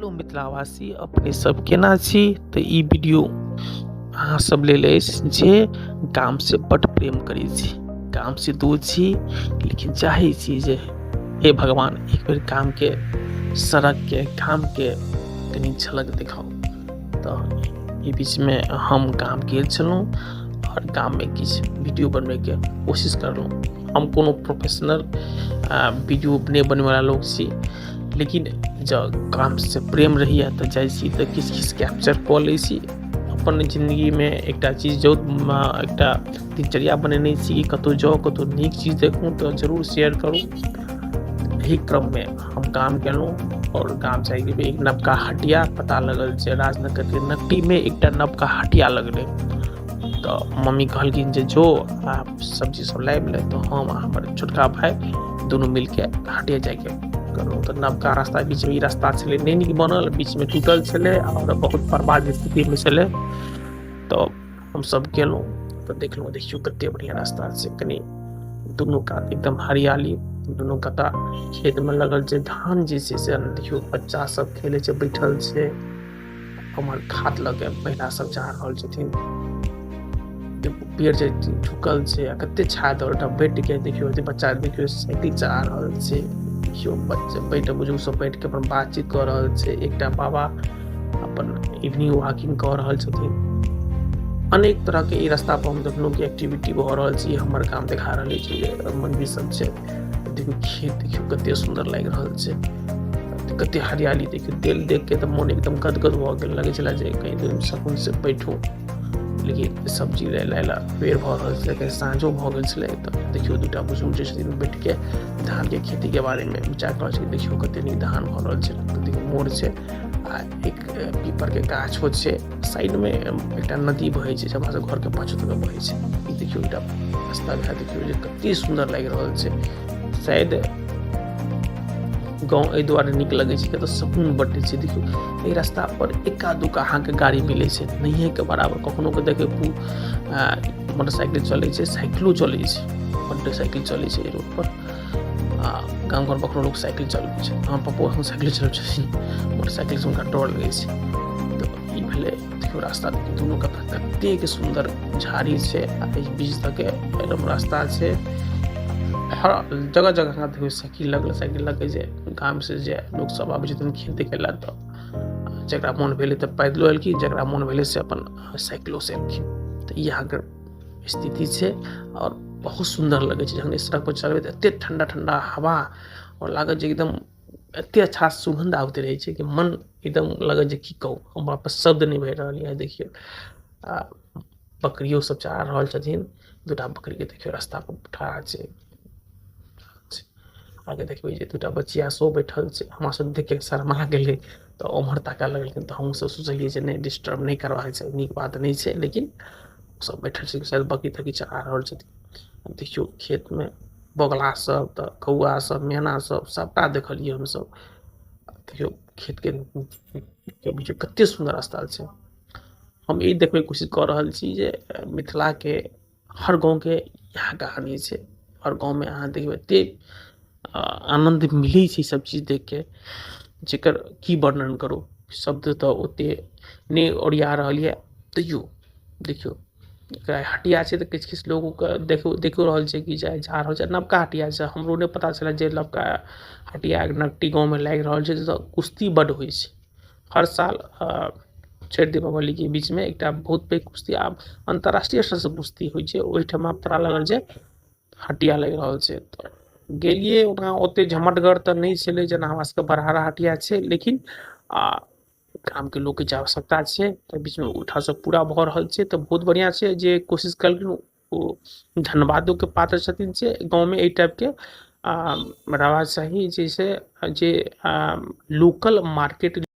Hello मिथिलावासी अपने सब केना छी। तऽ ई वीडियो अहाँ सब लेल अछि जे गाम से बड प्रेम करै छी, गाम से दूर छी लेकिन चाहे छी जे हे भगवान एक बेर गाम के सड़क के गाम के कनी झलक दिखाओ। तऽ ई बीच में हम गाम गेल छलहुँ और गाम में किछु वीडियो बनबे के कोशिश करलहुँ। हम कोनो प्रोफेशनल वीडियो नहीं बनवे वाला लोग छी, लेकिन जब काम से प्रेम रहिए तो जाइ छी तऽ किछु किछु कैप्चर कऽ लै छी। अपन जिंदगी में एकटा चीज जो एकटा दिनचर्या बनेने छी कि कतौ जाओ कतौ नीक चीज देखूँ तो जरूर शेयर करूँ। एही क्रम में हम गाम गेलहुँ और गाम जाके एक नवका हटिया पता लगल छै। राजनगर के नट्टी में एकटा नवका हटिया लगलै। तो मम्मी कहलखिन जे जो आप सब्जी सब लाबि ले। तो हम हमर छोटका भाई दोनों मिलके हटिया जाके करूँ। तो नवका रास्ता बीच में रास्ता छलै नहीं नीक बनल, बीच में टूटल छलै और बहुत बर्बाद स्थिति में छलै। तो हम सब गेलहुँ तो देखलहुँ, देखियो कते बढ़िया रास्ता छै। कनी दुनू कात एकदम हरियाली, दुनू कता खेत में लगल छै धान जे छै से देखियो बच्चा सब खेले छै बैठल छै। हमर खाट लगे महिला सब जा रहल छथिन, पेड़ जे झुकल छै आ कते छाया और बैठ के देखियो बच्चा देखियो साइकिल चला रहल छै। देखियो बच्चा बैठ बुजुर्ग सब बैठ के अपन बातचीत कर रहल छै। एकटा बाबा अपन इवनिंग वॉकिंग कर रहल छथिन। अनेक तरह के ई रास्ता पर हम देखलहुँ कि एक्टिविटी भऽ रहल छै। हमर काम देखा रहल छै, मंदिर सब छै, देखियो खेत देखियो कते सुंदर लागि रहल छै, कते हरियाली देखियो। दिल देख के तऽ मन एकदम गदगद भऽ गेल, लगे छला जे कहीं दिन सुकून से बैठू। लेकिन सब्जी ला बेर भऽ रहल छलै, कहीं साँझो भऽ गेल छलै। तऽ देखियो दूटा बुजुर्ग जे छथिन बैठ के धान के खेती के बारे में विचार करै छै। देखियो कते नीक धान भऽ रहल छै, देखियो मोर छै आ एक पीपर के गाछो छै। साइड में एकटा नदी बहै छै, हमरा सब घर के पाछू तक बहै छै। ई देखियो एकटा रास्ता भए देखियो जे कते सुंदर लागि रहल छै। शायद गाँव एहि दुआरे नीक लगे छै कि सुकून बटे छै। देखियो एहि रास्ता पर एका दुका अहाँ के गाड़ी मिले छै, नहिये के बराबर। कखनो के देखे मोटरसाइकिल चले छै, साइकिलो चले छै, बड्ड साइकिल चले छै रोड पर। गाँव घर में लोग साइकिल चलबे छै, हम पप्पो हम साइकिल चलबे छथिन, मोटरसाइकिल से हुनका डर लगे छै। तो ई भेले देखियो रास्ता देखियो दुनू कता कतेक सुंदर झाड़ी छै आ बीच तक एकदम रास्ता छै। हर जगह जगह देखियो साइकिल लगे जे गाम से जे लोग सब आबे छथिन खेल देखे ला। तो जकरा मन भेले तऽ पैदलो एलखिन, जकरा मन भेले से अपन साइकिलो से एलखिन। तो यहाँ के स्थिति छै और बहुत सुंदर लगे छै। जखन सड़क पर चलबे एते ठंडा ठंडा हवा और लागत जे एकदम एते अच्छा सुगंध आबैत रहे छै कि मन एकदम लगत जे की कहू, हमरा पर शब्द नहीं भे रहल है। देखियो बकरियो सब चरा रहल छथिन, दूटा बकरी के देखियो रास्ता पर ठाढ़ छै। आगे देखबे जे दूटा बच्चिया सो बैठल छै, हमरा सब देख के शर्मा गेलै। तो उम्हर ताकऽ लगलखिन, तो हम सब सोचलिए जे नहीं डिस्टर्ब नहीं करबाक छै, नीक बात नहीं छै। लेकिन सब बैठल छै, शायद बकरी तकरी चरा रहल छथिन। देखियो खेत में बगला सब तऽ कौआ सब मैना सब सबटा देखलिए हम सब। देखियो खेत के बीच कते सुंदर रास्ता छै। हम ई देखबे कोशिश कर रहल छी जे मिथिला के हर गाँव के यहाँ कहानी छै। हर गाँव में अहाँ देखबे एते आनंद मिले छै सब चीज देख के, जेकर की वर्णन करू। शब्द तो ओते नहीं ओरिया रहल है। तैयो देखियो हटिया छै, तो किछु किछु लोगों के देखो रहल छै कि जा रहल छै नवका हटिया छै। हमरो नहीं पता चला जे नवका हटिया नट्टी गाँव में लागि रहल छै। तो कुश्ती बड होइ छै हर साल छठ दीपावली के बीच में एकटा बहुत पैघ कुश्ती, आब अंतर्राष्ट्रीय स्तर से कुश्ती होइ छै। ओहिठाम पता लगल जे हटिया लागि रहल छै। तो गेलिए ओना ओते झमटगर तऽ नहीं छलै जेना हमरा सबके बरहारा हटिया छै, लेकिन गाम के लोग के जे आवश्यकता छै तऽ बीच में उठा सब पूरा भऽ रहल छै। तो बहुत बढ़िया छै जे कोशिश कलखिन, ओ धन्यवादों के पात्र छथिन। से गाँव में एहि टाइप के रहबाक चाही, जैसे जे लोकल मार्केट